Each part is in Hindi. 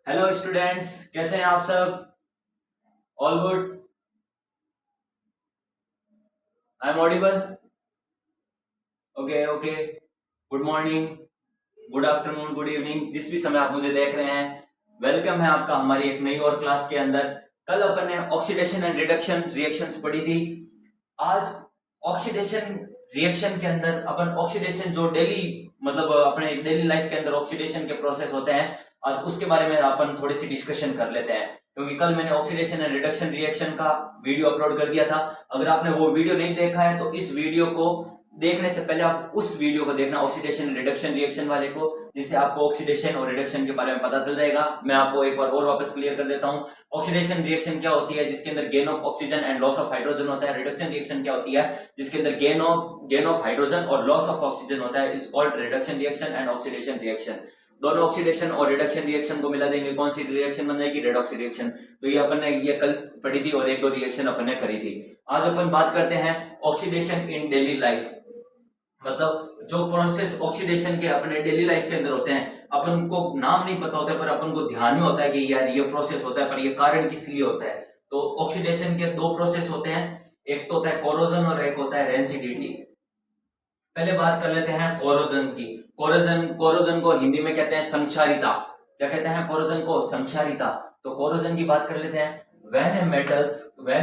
हेलो स्टूडेंट्स, कैसे हैं आप सब? All good? I am audible? Okay okay. Good morning, good afternoon, good evening, जिस भी समय आप मुझे देख रहे हैं, वेलकम है आपका हमारी एक नई और क्लास के अंदर। कल अपन ने ऑक्सीडेशन एंड रिडक्शन रिएक्शंस पढ़ी थी। आज ऑक्सीडेशन रिएक्शन के अंदर अपन ऑक्सीडेशन जो डेली मतलब अपने डेली लाइफ के अंदर ऑक्सीडेशन के प्रोसेस होते हैं, आज उसके बारे में अपन थोड़ी सी डिस्कशन कर लेते हैं। क्योंकि कल मैंने ऑक्सीडेशन एंड रिडक्शन रिएक्शन का वीडियो अपलोड कर दिया था। अगर आपने वो वीडियो नहीं देखा है तो इस वीडियो को देखने से पहले आप उस वीडियो को देखना, ऑक्सीडेशन रिडक्शन रिएक्शन वाले को, जिससे आपको ऑक्सीडेशन और रिडक्शन के बारे में पता चल जाएगा। मैं आपको एक बार और वापस क्लियर कर देता हूं। ऑक्सीडेशन रिएक्शन क्या होती है? जिसके अंदर gain of oxygen and loss of hydrogen होता है। रिडक्शन रिएक्शन क्या होती है? जिसके अंदर गेन ऑफ हाइड्रोजन और लॉस ऑफ ऑक्सीजन होता है। Is called reduction reaction and oxidation reaction. दोनों ऑक्सीडेशन और रिडक्शन रिएक्शन को मिला देंगे, कौन सी रिएक्शन बन जाएगी? Redox reaction. तो ये अपन ने ये कल पढ़ी थी और एक दो रिएक्शन अपन ने करी थी। आज अपन बात करते हैं ऑक्सीडेशन इन डेली लाइफ। मतलब जो प्रोसेस ऑक्सीडेशन के अपने डेली लाइफ के अंदर होते हैं, अपन को नाम नहीं पता होता है पर अपन को ध्यान में होता है कि यार ये प्रोसेस होता है, पर ये कारण किस लिए होता है। तो ऑक्सीडेशन के दो प्रोसेस होते हैं, एक तो होता है कोरोजन और एक होता है रेंसिडिटी। पहले बात कर लेते हैं कोरोजन की। कोरोजन कोरोजन को हिंदी में कहते हैं संक्षारिता। क्या कहते हैं कोरोजन को? संक्षारिता। तो कोरोजन की बात कर लेते हैं। When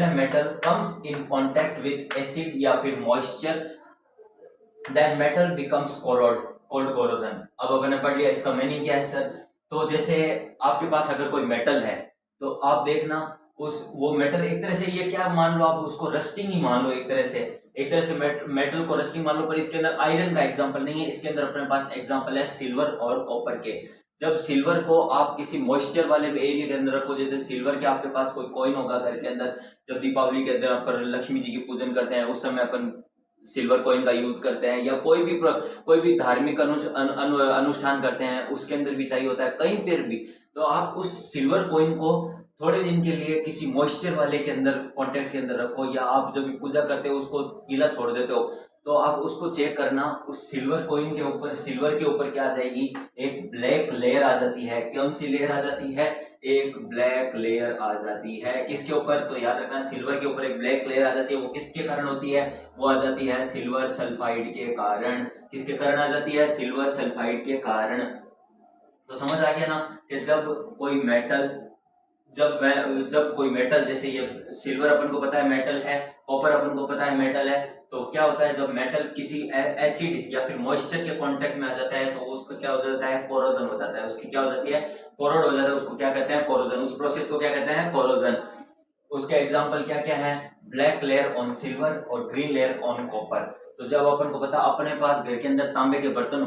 a metal comes in contact with acid या फिर moisture, then metal becomes cold corrosion. अब मैंने पढ़ लिया इसका मीनिंग क्या है सर। तो जैसे आपके पास अगर कोई मेटल है तो आप देखना, उस वो मेटल एक तरह से, ये क्या मान लो, आप उसको रस्टिंग ही मान लो एक तरह से। मेटल को रस्टिंग मान लो, पर इसके अंदर आयरन का एग्जांपल नहीं है। इसके अंदर अपने पास एग्जांपल है सिल्वर और कॉपर के। जब सिल्वर को आप किसी मॉइस्चर वाले एरिया के अंदर रखो, जैसे सिल्वर के आपके पास कोई कॉइन होगा घर के अंदर, जब दीपावली के अंदर अपन लक्ष्मी जी की पूजन करते हैं उस समय अपन सिल्वर कॉइन का यूज करते हैं, या कोई भी धार्मिक अनुष्ठान करते हैं उसके अंदर भी चाहिए होता है, कहीं पर भी। तो आप उस सिल्वर कॉइन को थोड़े दिन के लिए किसी मॉइस्चर वाले के अंदर कांटेक्ट के अंदर रखो, या आप जब पूजा करते हो उसको गीला छोड़ देते हो, तो आप उसको चेक करना, उस सिल्वर कॉइन के ऊपर, सिल्वर के ऊपर क्या आ जाएगी? एक ब्लैक लेयर आ जाती है। कौन सी लेयर आ जाती है? एक ब्लैक लेयर आ जाती है। किसके ऊपर? तो याद रखना, सिल्वर के ऊपर एक ब्लैक लेयर आ जाती है। वो किसके कारण होती है? वो आ जाती है सिल्वर सल्फाइड के कारण। किसके कारण आ जाती है? सिल्वर सल्फाइड के कारण। तो समझ आ गया ना कि जब कोई मेटल, जैसे ये सिल्वर अपन को पता है मेटल है, कॉपर अपन को पता है मेटल है, तो क्या होता है जब मेटल किसी एसिड या फिर मॉइस्चर के कांटेक्ट में आ जाता है तो उसको क्या हो जाता है? कोरोजन हो जाता है। उसकी क्या हो जाती है? कोरोड हो जाता है। उसको क्या कहते हैं? कोरोजन। उस प्रोसेस को क्या कहते हैं? कोरोजन। उसके एग्जाम्पल क्या क्या है? ब्लैक लेयर ऑन सिल्वर और ग्रीन लेयर ऑन कॉपर। तो जब अपन को पता, अपने पास घर के अंदर तांबे के बर्तन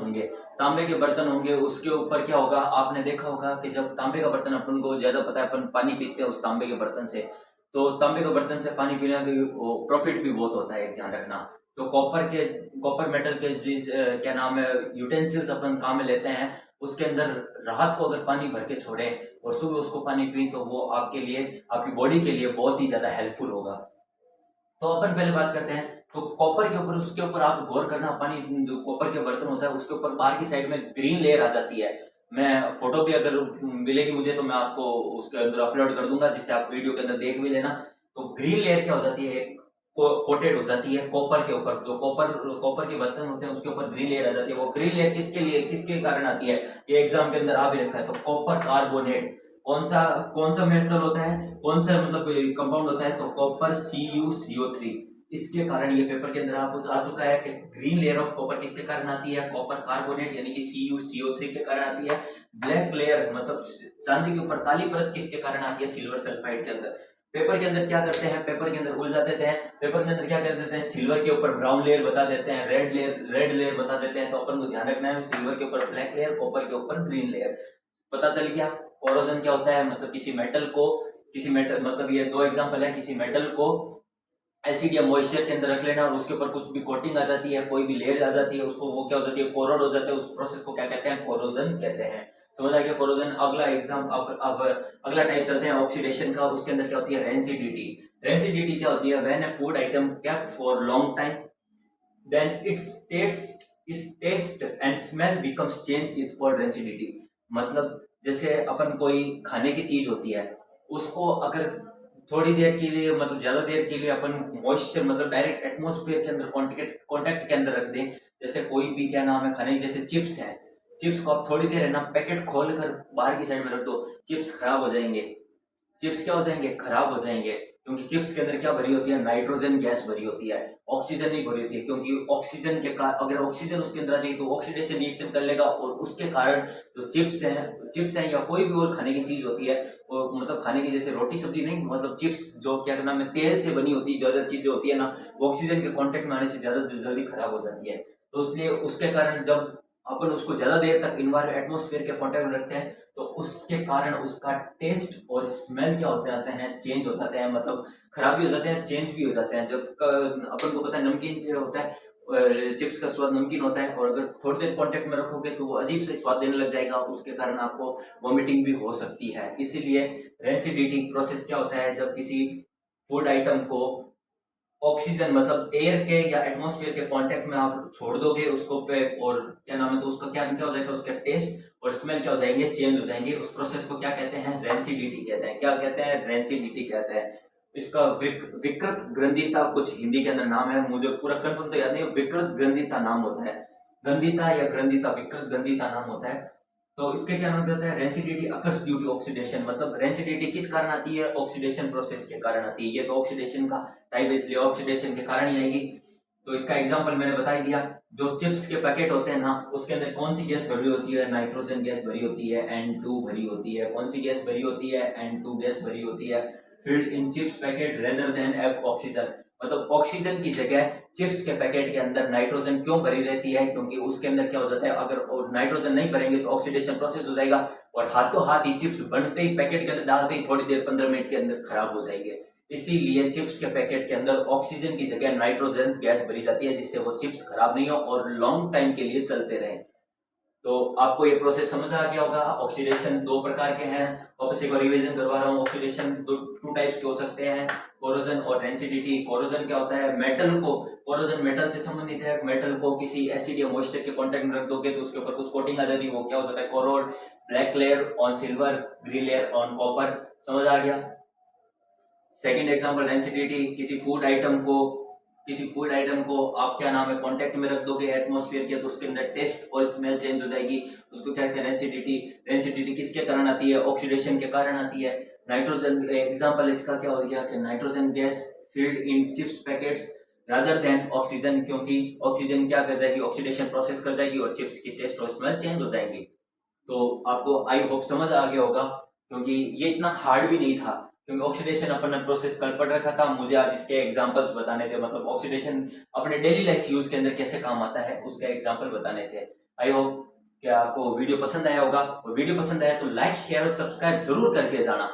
होंगे, उसके ऊपर क्या होगा? आपने देखा होगा कि जब तांबे का बर्तन, अपन को ज्यादा पता है, अपन पानी पीते हैं उस तांबे के बर्तन से, तो तांबे के बर्तन से पानी पीने का प्रॉफिट भी बहुत होता है, ध्यान रखना। तो कॉपर मेटल के जिस क्या नाम है, यूटेंसिल्स अपन काम में लेते हैं, उसके अंदर रात को अगर पानी भर के छोड़े और सुबह उसको पानी पी, तो वो आपके लिए, आपकी बॉडी के लिए बहुत ही ज्यादा हेल्पफुल होगा। तो अपन पहले बात करते हैं। तो कॉपर के ऊपर, उसके ऊपर आप गौर करना, पानी जो कॉपर के बर्तन होता है उसके ऊपर बाहर की साइड में ग्रीन लेयर आ जाती है। मैं फोटो भी अगर मिलेगी मुझे तो मैं आपको उसके अंदर अपलोड कर दूंगा, जिससे आप वीडियो के अंदर देख भी लेना। तो ग्रीन लेयर क्या हो जाती है? कोटेड हो जाती है कॉपर के ऊपर। जो कॉपर के बर्तन होते हैं उसके ऊपर ग्रीन लेयर आ जाती है। वो ग्रीन लेयर किसके लिए, किसके कारण आती है? ये एग्जाम के अंदर आ भी रखा है। तो कॉपर कार्बोनेट कौन सा मेटल होता है, कौन सा मतलब कंपाउंड होता है? तो कॉपर CuCO3। इसके कारण ये पेपर के अंदर आपको आ चुका है कि ग्रीन लेयर ऑफ कॉपर किसके कारण आती है? कॉपर कार्बोनेट यानी कि CuCO3 के कारण आती है। ब्लैक लेयर मतलब चांदी के ऊपर काली परत किसके कारण आती है? सिल्वर सल्फाइड के अंदर। पेपर के अंदर क्या करते हैं? पेपर के अंदर उलझा देते हैं। पेपर के अंदर क्या कर देते हैं? सिल्वर के ऊपर ब्राउन लेयर बता देते हैं, रेड लेयर बता देते हैं। तो अपन को ध्यान रखना है, सिल्वर के ऊपर ब्लैक लेयर, कॉपर के ऊपर ग्रीन लेयर। पता चल गया। कोरोजन क्या होता है? मतलब किसी मेटल मतलब ये दो एग्जांपल है, किसी मेटल को एसिड या मॉइस्चर के अंदर रख लेना और उसके ऊपर कुछ भी कोटिंग आ जाती है, कोई भी लेयर आ जाती है, उसको वो क्या हो जाती है? कोरोड हो जाता है। उस प्रोसेस को क्या कहते हैं? कोरोजन कहते हैं। समझ आ गया कोरोजन। अगला एग्जाम, अब अगला टाइप चलते हैं ऑक्सीडेशन का। उसके अंदर क्या होती है? रेंसिडिटी। रेंसिडिटी क्या होती है? When A food item kept for long time, then its taste and smell becomes change is called rancidity। मतलब जैसे अपन कोई खाने की चीज होती है, उसको अगर थोड़ी देर के लिए मतलब ज्यादा देर के लिए अपन मॉइस्चर मतलब डायरेक्ट एटमॉस्फेयर के अंदर कॉन्टेक्ट के अंदर रख दें, जैसे कोई भी क्या नाम है खाने की, जैसे चिप्स है, चिप्स को आप थोड़ी देर है ना पैकेट खोल कर बाहर की साइड में रख दो, चिप्स खराब हो जाएंगे। चिप्स क्या हो जाएंगे, खराब हो जाएंगे, क्योंकि चिप्स के अंदर क्या भरी होती है, नाइट्रोजन गैस भरी होती है, ऑक्सीजन नहीं भरी होती है, क्योंकि ऑक्सीजन के अगर ऑक्सीजन उसके अंदर आ जाएगी तो ऑक्सीडेशन रिएक्शन कर लेगा, और उसके कारण जो चिप्स हैं या कोई भी और खाने की चीज होती है, वो मतलब खाने की जैसे रोटी सब्जी नहीं, मतलब चिप्स जो क्या नाम है तेल से बनी होती है, ज्यादा चीजें होती है ना, वो ऑक्सीजन के कॉन्टेक्ट में आने से ज्यादा जल्दी खराब हो जाती है। तो इसलिए उसके कारण जब अपन उसको ज्यादा देर तक एटमोस्फेयर के कॉन्टेक्ट में रखते हैं, तो उसके कारण उसका टेस्ट और स्मेल क्या होते जाते हैं, चेंज हो जाते हैं, मतलब खराब भी हो जाते हैं, चेंज भी हो जाते हैं। जब अपन को पता है नमकीन जो होता है, चिप्स का स्वाद नमकीन होता है, और अगर थोड़ी देर कांटेक्ट में रखोगे तो वो अजीब सा स्वाद देने लग जाएगा, उसके कारण आपको वॉमिटिंग भी हो सकती है। इसीलिए रेंसिडिटी प्रोसेस क्या होता है, जब किसी फूड आइटम को ऑक्सीजन मतलब एयर के या एटमॉस्फेयर के कांटेक्ट में आप छोड़ दोगे उसको पे, और क्या नाम है, तो उसका क्या क्या हो जाएगा, उसका टेस्ट और स्मेल क्या हो जाएंगे, चेंज हो जाएंगे। उस प्रोसेस को क्या कहते हैं, रेंसिडिटी कहते हैं। क्या कहते हैं, रेंसिडिटी कहते हैं। इसका विकृत ग्रंथिता कुछ हिंदी के अंदर नाम है, मुझे पूरा कंफर्म तो याद नहीं, विकृत ग्रंथिता नाम होता है, ग्रंथिता या ग्रंथिता, विकृत ग्रंथिता नाम होता है। तो इसके क्या नाम कहते हैं, rancidity occurs due to oxidation, मतलब रेंसिडिटी किस कारण आती है, ऑक्सीडेशन प्रोसेस के कारण आती है। ये तो ऑक्सीडेशन का टाइप है, इसलिए ऑक्सीडेशन के कारण ही आएगी। तो इसका एग्जांपल मैंने बता ही दिया। जो चिप्स के पैकेट होते हैं ना, उसके अंदर कौन सी गैस भरी होती है, नाइट्रोजन गैस भरी होती है, N2 भरी होती है। कौन सी गैस भरी होती है, N2 गैस भरी होती है। Filled in chips packet rather than oxygen, मतलब ऑक्सीजन की जगह चिप्स के पैकेट के अंदर नाइट्रोजन क्यों भरी रहती है, क्योंकि उसके अंदर क्या हो जाता है, अगर नाइट्रोजन नहीं भरेंगे तो ऑक्सीडेशन प्रोसेस हो जाएगा, और हाथों हाथ ही चिप्स बनते ही पैकेट के अंदर डालते ही थोड़ी देर 15 मिनट के अंदर खराब हो जाएंगे। इसीलिए चिप्स के पैकेट के अंदर ऑक्सीजन की जगह नाइट्रोजन गैस भरी जाती है, जिससे वो चिप्स खराब नहीं हो और लॉन्ग टाइम के लिए चलते रहें। तो आपको ये प्रोसेस समझ आ गया होगा। ऑक्सीडेशन दो प्रकार के हैं, वापस एक रिवीजन करवा रहा हूँ। ऑक्सीडेशन टू टाइप्स के हो सकते हैं, कोरोजन और रेंसिडिटी। कोरोजन क्या होता है, मेटल को, कोरोजन मेटल से संबंधित है। मेटल को किसी एसिड या मॉइस्चर के कांटेक्ट में रख दोगे तो उसके ऊपर कुछ कोटिंग आ जाती है, वो क्या हो जाता है, corrode. Black layer on silver, green layer on copper. समझ आ गया। सेकेंड एग्जाम्पल रेंसिडिटी, किसी फूड आइटम को आप क्या नाम है कांटेक्ट में रख दोगे एटमॉस्फेयर के, तो उसके अंदर टेस्ट और स्मेल चेंज हो जाएगी, उसको क्या कहते हैं, रेंसिडिटी। रेंसिडिटी किसके कारण आती है, ऑक्सीडेशन के कारण आती है। नाइट्रोजन एग्जांपल इसका क्या हो गया कि नाइट्रोजन गैस फील्ड इन chips packets rather than oxygen, क्योंकि ऑक्सीजन क्या कर जाएगी, ऑक्सीडेशन प्रोसेस कर जाएगी और चिप्स की टेस्ट और स्मेल चेंज हो जाएंगी। तो आपको आई होप समझ आ गया होगा, क्योंकि ये इतना हार्ड भी नहीं था, क्योंकि ऑक्सीडेशन अपन ने प्रोसेस कर पढ़ रखा था। मुझे आज इसके एग्जांपल्स बताने थे, मतलब ऑक्सीडेशन अपने डेली लाइफ यूज के अंदर कैसे काम आता है उसका एग्जांपल बताने थे। आई होप कि आपको वीडियो पसंद आया होगा, और वीडियो पसंद आया तो लाइक शेयर और सब्सक्राइब जरूर करके जाना।